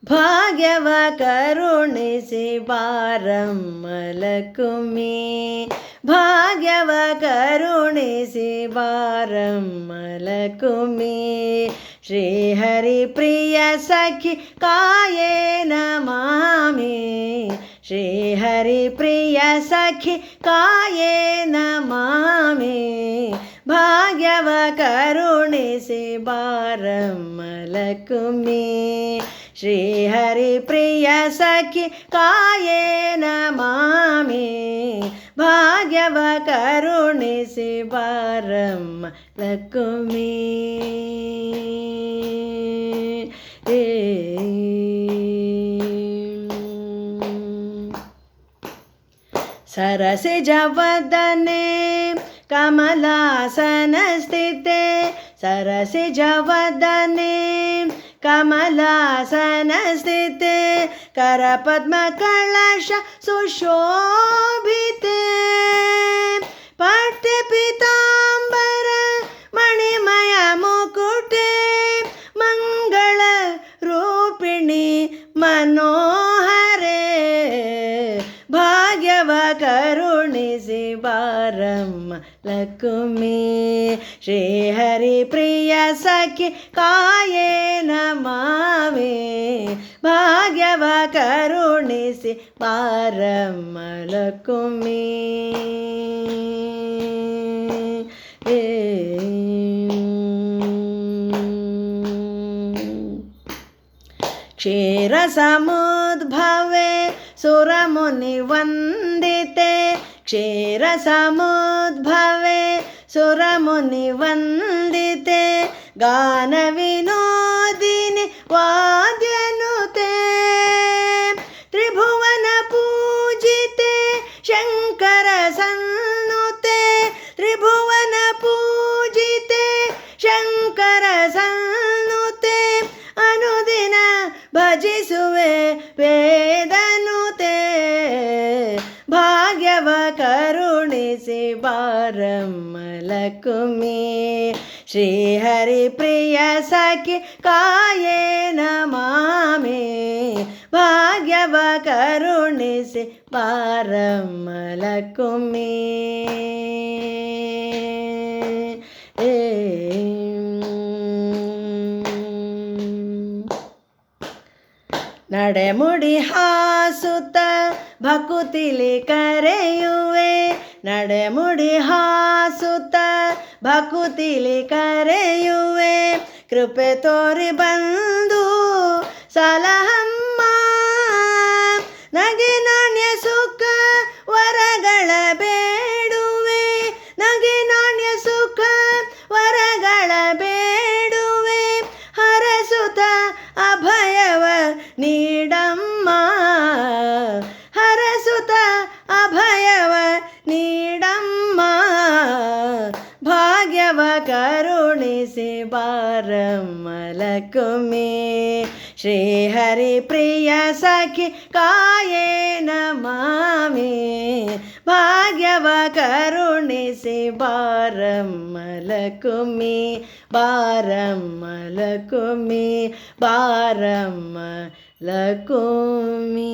ಭಾಗ್ಯವ ಕರುಣಿಸಿ ಬಾರಮ್ಮ ಲಕುಮಿ, ಭಾಗ್ಯವ ಕರುಣಿಸಿ ಬಾರಮ್ಮ ಲಕುಮಿ. ಶ್ರೀಹರಿ ಪ್ರಿಯ ಸಖಿ ಕಾಯೇ ನಮಾಮಿ, ಶ್ರೀಹರಿ ಪ್ರಿಯ ಸಖಿ ಕಾಯೇ ನಮಾಮಿ. ಭಾಗ್ಯವ ಕರುಣಿಸಿ ಬಾರಮ್ಮ ಲಕುಮಿ, ಶ್ರೀಹರಿ ಪ್ರಿಯ ಸಖಿ ಕಾಯೇ ನಮಾಮಿ. ಭಾಗ್ಯವ ಕರುಣಿಸಿ ಬಾರಮ್ಮ ಲಕುಮಿ. ಸರಸಿಜವದನೆ ಕಮಲಾಸನ ಸ್ಥಿತೆ, ಸರಸಿಜವದನೆ ಕಮಲಾಸನ ಸ್ಥಿತೆ. ಕರಪದ್ಮ ಕಳಶ ಸುಶೋಭಿತೆ, ಪಠ್ಯ ಪೀತಾಂಬರ ಮಣಿಮಯ ಮುಕುಟೆ. ಮಂಗಳ ರೂಪಿಣಿ ಮನೋಹರೆ, ಭಾಗ್ಯವ ಕರುಣಿಸಿ ಬಾರಮ್ಮ ಲಕುಮಿ. ಶ್ರೀಹರಿ ಪ್ರಿಯ ಸಖಿ ಕಾಯೇ ನಮಾಮಿ. ಭಾಗ್ಯವ ಕರುಣಿಸಿ ಬಾರಮ್ಮ ಲಕುಮಿ. ಕ್ಷೀರ ಸಮುದ್ಭವೆ ಸುರಮುನಿ ವಂದಿತೆ, ಕ್ಷೀರ ಸಮುದ್ಭವೆ ಸುರಮುನಿ ವಂದಿತೆ. ಗಾನ ವಿನೋದಿನಿ ವಾದ್ಯನುತೆ, ತ್ರಿಭುವನ ಪೂಜಿತೆ ಶಂಕರ ಸನ್ನುತೆ. ತ್ರಿಭುವನ ಪೂಜಿತೆ ಶಂಕರ ಸನ್ನುತೆ. ಅನುದಿನ ಭಜಿಸುವೆ ವೇದನುತೆ, ಭಾಗ್ಯವ ಕರುಣಿಸಿ ಬಾರಮ್ಮ ಲಕುಮಿ. ಶ್ರೀಹರಿ ಪ್ರಿಯ ಸಖಿ ಕಾಯೇ ನಮಾಮಿ. ಭಾಗ್ಯವ ಕರುಣಿಸಿ ಬಾರಮ್ಮ ಲಕುಮಿ. ನಡೆಮುಡಿ ಹಾಸುತ್ತ ಭಕುತಿಲಿ ಕರೆಯುವೆ, ನಡೆಮುಡಿ ಹಾಸುತ್ತ ಭಕುತಿಲಿ ಕರೆಯುವೆ. ಕೃಪೆ ತೋರಿ ಬಂದು ಸಲಹಮ್ಮ, ನಗೆ ನಾಣ್ಯ ಸುಖ ವರಗಳ ಬೇಡುವೆ. ನಗೆ ನಾಣ್ಯ ಸುಖ ವರಗಳ ಬೇಡುವೆ. ಹರಸುತ ಅಭಯವ ನೀಡಮ್ಮ, ಹರಸುತ ಅಭಯವ ನೀಡಮ್ಮ. ಭಾಗ್ಯವ ಕರುಣಿಸಿ ಬಾರಮ್ಮ ಲಕುಮಿ. ಶ್ರೀಹರಿ ಪ್ರಿಯ ಸಖಿ ಕಾಯೇ ನಮಾಮಿ. ಭಾಗ್ಯವ ಕರುಣಿಸಿ ಬಾರಮ್ಮ ಲಕುಮಿ. ಬಾರಮ್ಮ ಲಕುಮಿ, ಬಾರಮ್ಮ ಲಕುಮಿ.